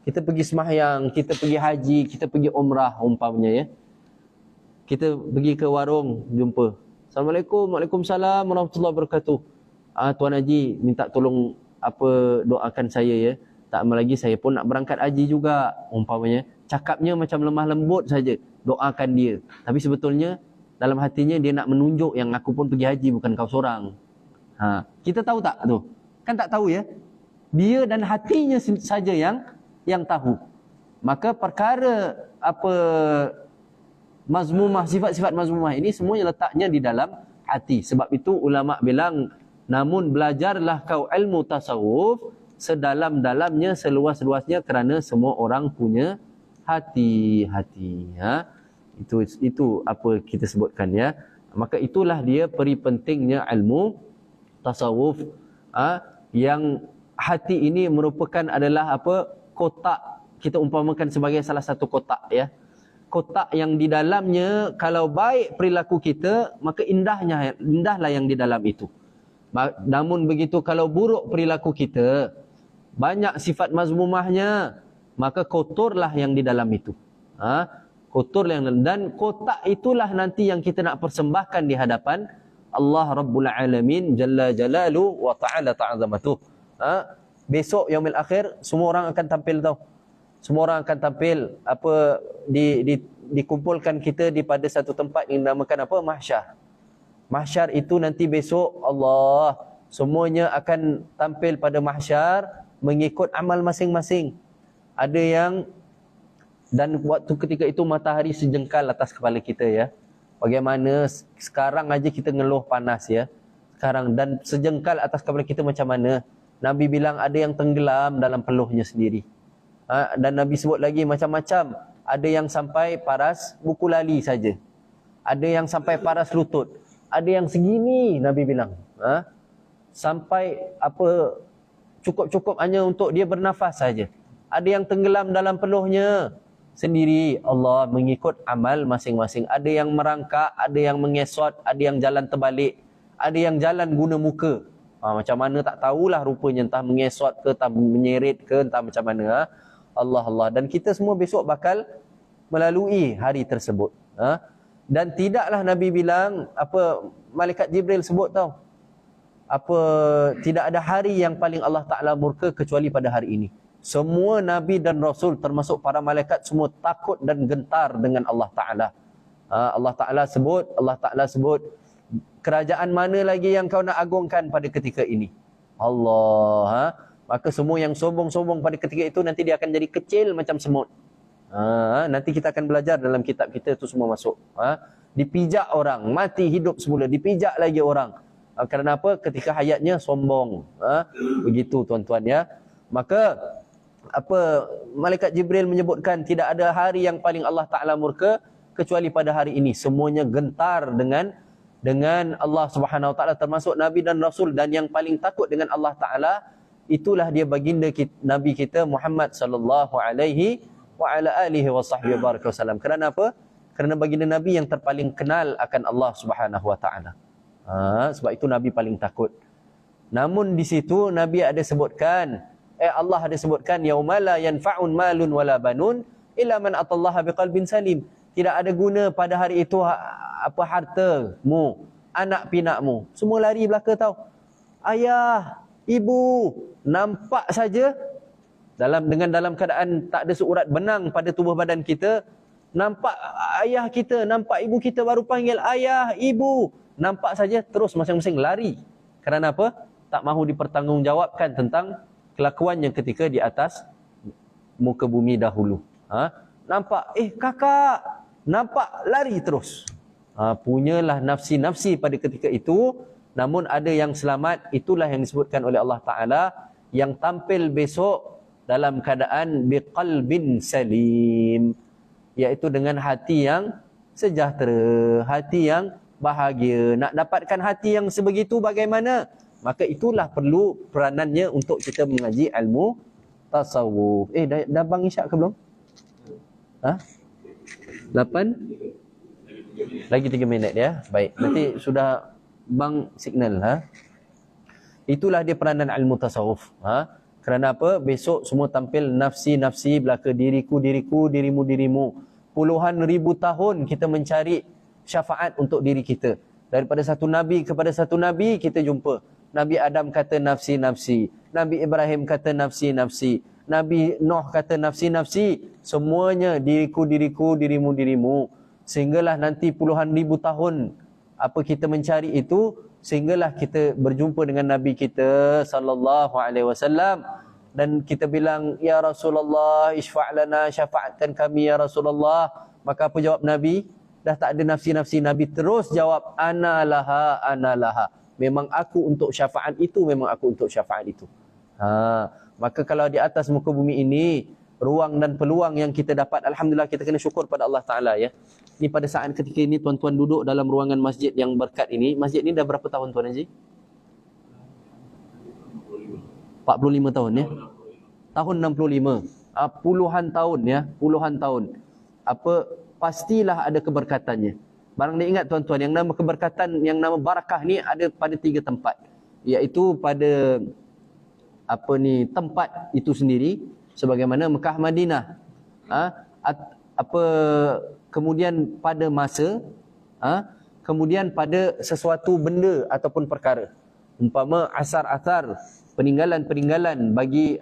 Kita pergi sembahyang, kita pergi haji, kita pergi umrah umpamanya ya. Kita pergi ke warung, jumpa. Assalamualaikum, waalaikumsalam warahmatullahi wabarakatuh. Tuan Haji minta tolong doakan saya ya. Tak lama lagi saya pun nak berangkat haji juga umpamanya. Cakapnya macam lemah lembut saja, doakan dia. Tapi sebetulnya dalam hatinya dia nak menunjuk yang aku pun pergi haji, bukan kau seorang. Kita tahu tak tu? Kan tak tahu ya. Dia dan hatinya saja yang tahu. Maka perkara mazmumah, sifat-sifat mazmumah ini semuanya letaknya di dalam hati. Sebab itu ulama bilang, namun belajarlah kau ilmu tasawuf sedalam-dalamnya, seluas-luasnya, kerana semua orang punya hati-hati. Itu apa kita sebutkan ya. Maka itulah dia peri pentingnya ilmu tasawuf. Yang hati ini merupakan adalah kotak, kita umpamakan sebagai salah satu kotak ya. Kotak yang di dalamnya kalau baik perilaku kita, maka indahlah yang di dalam itu. Namun begitu kalau buruk perilaku kita, banyak sifat mazmumahnya, maka kotorlah yang di dalam itu. Kotorlah yang, dan kotak itulah nanti yang kita nak persembahkan di hadapan Allah Rabbul Alamin Jalla Jalalu wa Ta'ala Ta'azamatuh. Besok yaumil akhir semua orang akan tampil tau. Semua orang akan tampil dikumpulkan kita di pada satu tempat yang dinamakan mahsyar. Mahsyar itu nanti besok Allah semuanya akan tampil pada mahsyar mengikut amal masing-masing. Ada yang, dan waktu ketika itu matahari sejengkal atas kepala kita ya. Bagaimana sekarang aja kita ngeluh panas ya. Sekarang, dan sejengkal atas kepala kita macam mana? Nabi bilang ada yang tenggelam dalam peluhnya sendiri. Dan Nabi sebut lagi macam-macam. Ada yang sampai paras buku lali saja. Ada yang sampai paras lutut. Ada yang segini Nabi bilang. Sampai cukup-cukup hanya untuk dia bernafas saja. Ada yang tenggelam dalam peluhnya sendiri. Allah mengikut amal masing-masing. Ada yang merangkak, ada yang mengesot, ada yang jalan terbalik, ada yang jalan guna muka. Macam mana tak tahulah rupanya, entah mengesot ke, entah menyerit ke, entah macam mana. Allah. Dan kita semua besok bakal melalui hari tersebut. Dan tidaklah Nabi bilang, malaikat Jibril sebut tau, tidak ada hari yang paling Allah Ta'ala murka kecuali pada hari ini. Semua Nabi dan Rasul termasuk para malaikat semua takut dan gentar dengan Allah Ta'ala. Allah Ta'ala sebut, kerajaan mana lagi yang kau nak agungkan pada ketika ini? Allah. Maka semua yang sombong-sombong pada ketika itu nanti dia akan jadi kecil macam semut. Nanti kita akan belajar dalam kitab kita itu semua masuk. Dipijak orang, mati hidup semula, dipijak lagi orang. Kerana apa? Ketika hayatnya sombong. Begitu tuan-tuan ya. Maka malaikat Jibril menyebutkan tidak ada hari yang paling Allah Ta'ala murka kecuali pada hari ini. Semuanya gentar dengan Allah Subhanahu Wa Ta'ala, termasuk Nabi dan Rasul. Dan yang paling takut dengan Allah Ta'ala itulah dia baginda Nabi kita Muhammad sallallahu alaihi wa ala alihi wa sahbihi wasallam. Kerana apa? Kerana baginda Nabi yang terpaling kenal akan Allah Subhanahu Wa Ta'ala. Sebab itu Nabi paling takut. Namun di situ Nabi ada sebutkan, Allah ada sebutkan, yaumala yanfa'un malun wala banun illa man atallaha biqalbin salim. Tidak ada guna pada hari itu hartamu, anak pinakmu, semua lari belaka tau. Ayah, ibu nampak saja dalam keadaan tak ada seurat benang pada tubuh badan kita, Nampak ayah kita, nampak ibu kita baru panggil ayah, ibu. Nampak saja terus masing-masing lari. Kerana apa? Tak mahu dipertanggungjawabkan tentang kelakuannya ketika di atas muka bumi dahulu. Nampak, kakak. Nampak, lari terus. Punyalah nafsi-nafsi pada ketika itu. Namun ada yang selamat. Itulah yang disebutkan oleh Allah Ta'ala, yang tampil besok dalam keadaan biqalbin salim, iaitu dengan hati yang sejahtera, hati yang bahagia. Nak dapatkan hati yang sebegitu bagaimana? Maka itulah perlu peranannya untuk kita mengaji ilmu tasawuf. Dah bang isyak ke belum? 8? Lagi 3 minit ya. Baik, nanti sudah bang signal. Itulah dia peranan ilmu tasawuf. Kerana apa? Besok semua tampil nafsi-nafsi belaka, diriku, dirimu. Puluhan ribu tahun kita mencari syafaat untuk diri kita. Daripada satu Nabi kepada satu Nabi kita jumpa. Nabi Adam kata nafsi-nafsi. Nabi Ibrahim kata nafsi-nafsi. Nabi Nuh kata nafsi-nafsi. Semuanya diriku, dirimu. Sehinggalah nanti puluhan ribu tahun apa kita mencari itu, sehinggalah kita berjumpa dengan Nabi kita sallallahu alaihi wasallam, dan kita bilang, ya Rasulullah isfa' lana, syafaatkan kami ya Rasulullah. Maka apa jawab Nabi? Dah tak ada nafsi-nafsi. Nabi terus jawab, ana laha. Memang aku untuk syafaat itu, memang aku untuk syafaat itu. Maka kalau di atas muka bumi ini ruang dan peluang yang kita dapat, alhamdulillah, kita kena syukur pada Allah Ta'ala ya. Ni pada saat ketika ini tuan-tuan duduk dalam ruangan masjid yang berkat ini. Masjid ni dah berapa tahun Tuan Haji? 45 tahun ya. Tahun 65. Puluhan tahun ya, puluhan tahun. Pastilah ada keberkatannya. Barang dia ingat tuan-tuan, yang nama keberkatan, yang nama barakah ni ada pada 3 tempat. Iaitu pada tempat itu sendiri, sebagaimana Mekah, Madinah. Kemudian pada masa, kemudian pada sesuatu benda ataupun perkara. Umpama asar-asar, peninggalan-peninggalan bagi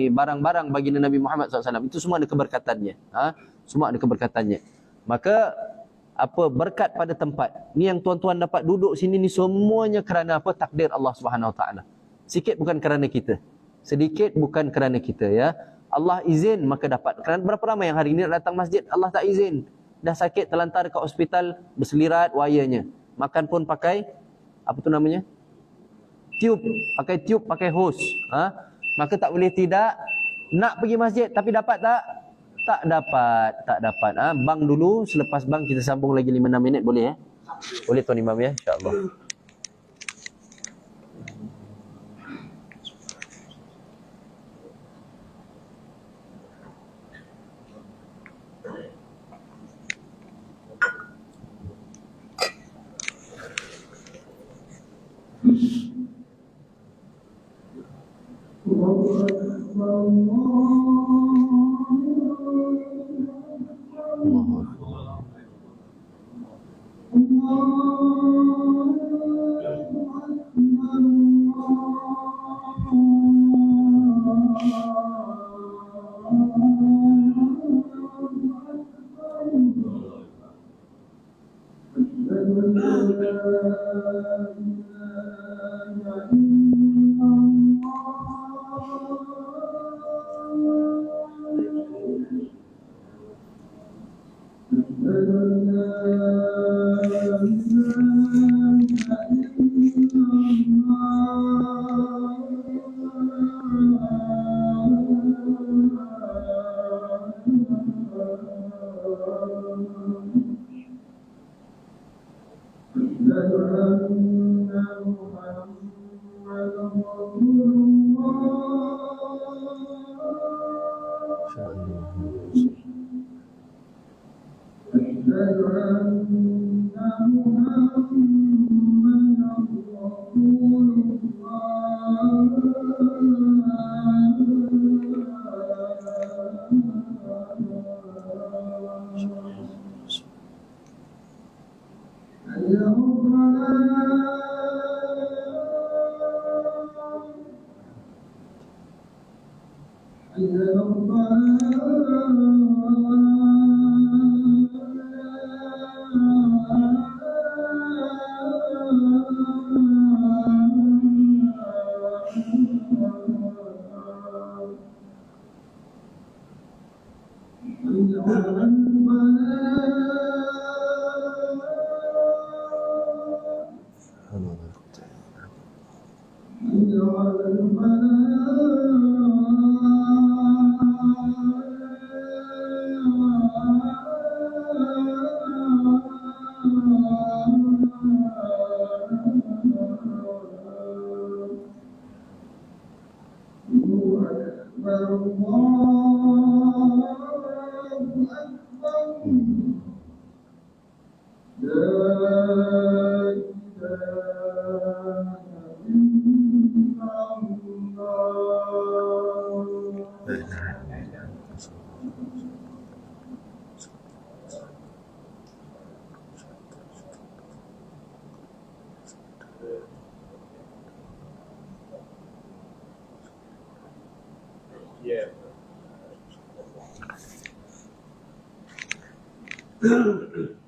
barang-barang bagi Nabi Muhammad SAW, itu semua ada keberkatannya. Semua ada keberkatannya. Maka berkat pada tempat. Ni yang tuan-tuan dapat duduk sini ni semuanya kerana apa? Takdir Allah Subhanahu Wa Taala. Sikit bukan kerana kita. Sedikit bukan kerana kita ya. Allah izin maka dapat. Kerana berapa ramai yang hari ini nak datang masjid, Allah tak izin. Dah sakit terlantar kat hospital, berselirat wayanya. Makan pun pakai tube, pakai hos. Maka tak boleh tidak. Nak pergi masjid tapi dapat tak? Tak dapat. Bang dulu, selepas bang kita sambung lagi 5-6 minit boleh ya? Boleh Tuan Imam ya, insya-Allah.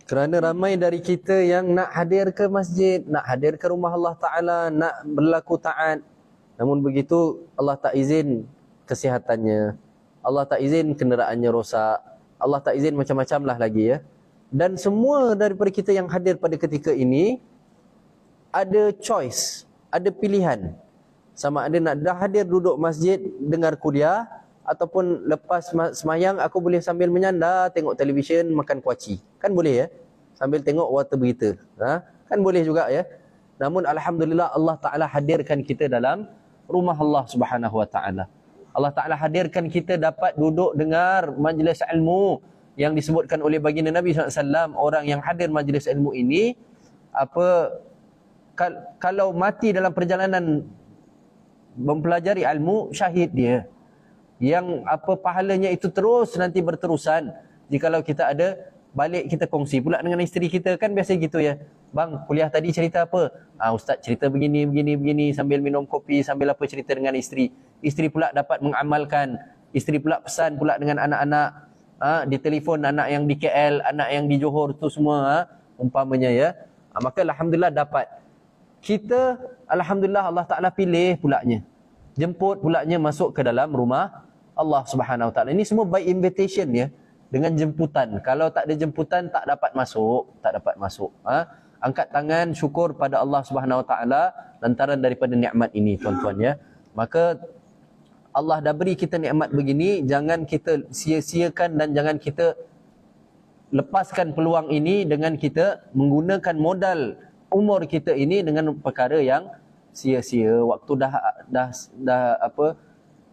Kerana ramai dari kita yang nak hadir ke masjid, nak hadir ke rumah Allah Ta'ala, nak berlaku taat. Namun begitu Allah tak izin kesihatannya, Allah tak izin kenderaannya rosak, Allah tak izin macam-macam lah lagi ya. Dan semua daripada kita yang hadir pada ketika ini ada choice, ada pilihan. Sama ada nak dah hadir duduk masjid dengar kuliah, ataupun lepas semayang aku boleh sambil menyandar tengok televisyen makan kuaci. Kan boleh ya? Sambil tengok warta berita. Kan boleh juga ya. Namun alhamdulillah Allah Taala hadirkan kita dalam rumah Allah Subhanahu wa taala. Allah Taala hadirkan kita dapat duduk dengar majlis ilmu yang disebutkan oleh baginda Nabi SAW. Orang yang hadir majlis ilmu ini kalau mati dalam perjalanan mempelajari ilmu, syahid dia. Yang pahalanya itu terus nanti berterusan. Jikalau kita ada, balik kita kongsi pula dengan isteri kita. Kan biasa gitu ya. Bang, kuliah tadi cerita apa? Ustaz cerita begini, sambil minum kopi, sambil cerita dengan isteri. Isteri pula dapat mengamalkan. Isteri pula pesan pula dengan anak-anak. Di telefon anak yang di KL, anak yang di Johor tu semua, umpamanya ya. Maka alhamdulillah dapat. Kita alhamdulillah Allah Taala pilih pulanya. Jemput pulanya masuk ke dalam rumah Allah Subhanahu Wa Taala. Ini semua by invitation ya, dengan jemputan. Kalau tak ada jemputan tak dapat masuk, Angkat tangan syukur pada Allah Subhanahu Wa Taala lantaran daripada nikmat ini tuan-tuan ya. Maka Allah dah beri kita nikmat begini, jangan kita sia-siakan dan jangan kita lepaskan peluang ini dengan kita menggunakan modal umur kita ini dengan perkara yang sia-sia. Waktu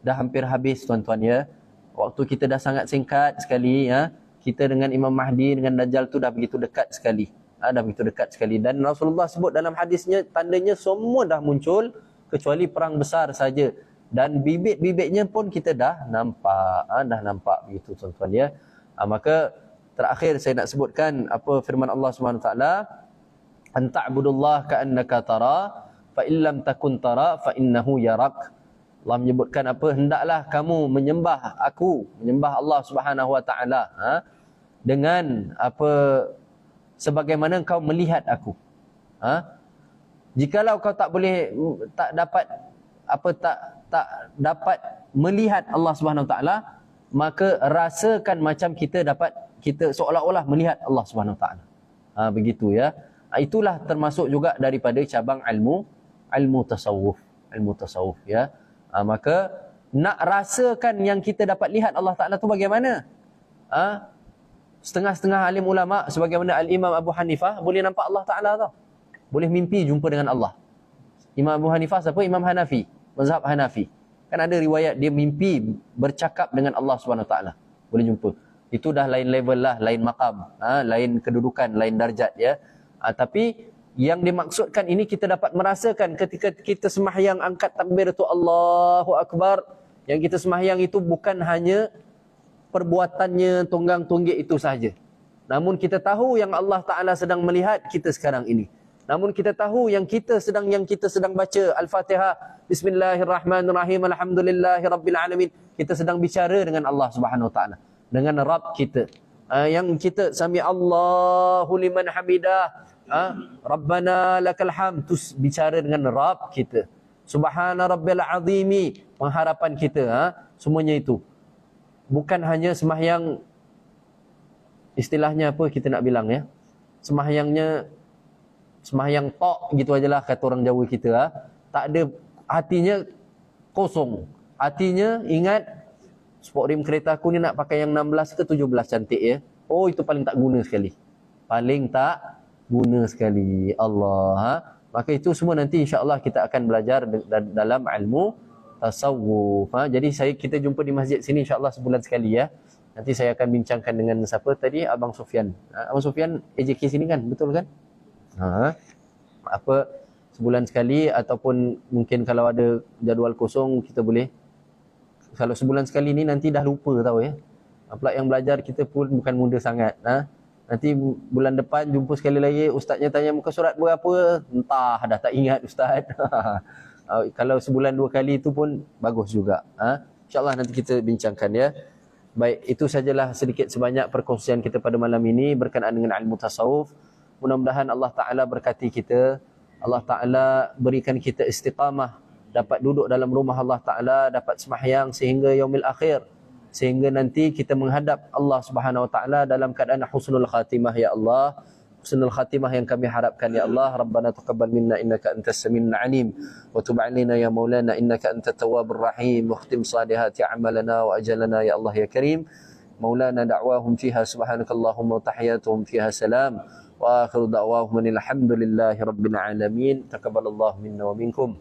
dah hampir habis tuan-tuan ya. Waktu kita dah sangat singkat sekali ya. Kita dengan Imam Mahdi, dengan Dajjal tu dah begitu dekat sekali. Dah begitu dekat sekali. Dan Rasulullah sebut dalam hadisnya, tandanya semua dah muncul kecuali perang besar saja. Dan bibit-bibitnya pun kita dah nampak. Dah nampak begitu tuan-tuan ya. Maka terakhir saya nak sebutkan firman Allah Subhanahu Wa Taala, an ta'budullah ka'annaka tara fa illam takun tara fa innahu yarak. Allah menyebutkan hendaklah kamu menyembah aku, menyembah Allah Subhanahu Wa Taala dengan sebagaimana kau melihat aku. Jikalau kau tak dapat melihat Allah Subhanahu Wa Taala, maka rasakan macam kita seolah-olah melihat Allah Subhanahu Wa Taala. Begitu ya. Itulah termasuk juga daripada cabang ilmu tasawuf ya. Maka nak rasakan yang kita dapat lihat Allah Ta'ala tu bagaimana? Setengah-setengah alim ulama sebagaimana Al-Imam Abu Hanifah boleh nampak Allah Ta'ala tau. Boleh mimpi jumpa dengan Allah. Imam Abu Hanifah siapa? Imam Hanafi, mazhab Hanafi. Kan ada riwayat dia mimpi bercakap dengan Allah Subhanahu Ta'ala. Boleh jumpa. Itu dah lain level lah, lain maqam, lain kedudukan, lain darjat ya. Tapi yang dimaksudkan ini kita dapat merasakan ketika kita sembahyang angkat takbir itu Allahu Akbar. Yang kita sembahyang itu bukan hanya perbuatannya tunggang-tunggik itu sahaja. Namun kita tahu yang Allah Ta'ala sedang melihat kita sekarang ini. Namun kita tahu yang kita sedang baca Al-Fatihah, Bismillahirrahmanirrahim, Alhamdulillahirabbil alamin. Kita sedang bicara dengan Allah Subhanahu Wa Ta'ala, dengan Rabb kita. Yang kita sami Allahu liman hamidah, Rabbana lakal hamd, terus bicara dengan Rabb kita. Subhana rabbil azimi, pengharapan kita. Semuanya itu bukan hanya sembahyang istilahnya apa kita nak bilang ya, semahyang tok gitu ajalah kata orang Jawa kita lah. Tak ada, hatinya kosong. Hatinya ingat spok rim kereta aku ni nak pakai yang 16 ke 17 cantik ya. Oh itu paling tak guna sekali. Paling tak guna sekali. Allah. Ha? Maka itu semua nanti insya-Allah kita akan belajar dalam ilmu tasawuf. Ha? Jadi kita jumpa di masjid sini insya-Allah sebulan sekali ya. Nanti saya akan bincangkan dengan siapa tadi? Abang Sufyan. Abang Sufyan AJK sini kan? Betul kan? Ha? Apa sebulan sekali ataupun mungkin kalau ada jadual kosong kita boleh. Kalau sebulan sekali ni nanti dah lupa tahu ya. Pula yang belajar kita pun bukan muda sangat. Ha? Nanti bulan depan jumpa sekali lagi, ustaznya tanya muka surat berapa? Entah, dah tak ingat ustaz. Kalau sebulan 2 kali itu pun bagus juga. Ha? InsyaAllah nanti kita bincangkan ya. Baik, itu sajalah sedikit sebanyak perkongsian kita pada malam ini berkenaan dengan ilmu tasawuf. Mudah-mudahan Allah Ta'ala berkati kita. Allah Ta'ala berikan kita istiqamah. Dapat duduk dalam rumah Allah Ta'ala, dapat semahyang sehingga yaumil akhir. Sehingga nanti kita menghadap Allah Subhanahu Wa Ta'ala dalam keadaan husnul khatimah ya Allah. Husnul khatimah yang kami harapkan ya Allah. Rabbana taqabbal minna innaka antas samiul alim wa tub 'alaina ya maulana innaka antat tawwabur rahim wa khtim salihati a'malana wa ajalana ya Allah ya karim. Maulana da'wahum fiha subhanakallahumma wa tahiyyatuhum fiha salam wa akhiru da'wahum alhamdulillahi rabbil alamin. Taqabbalallahu minna wa minkum.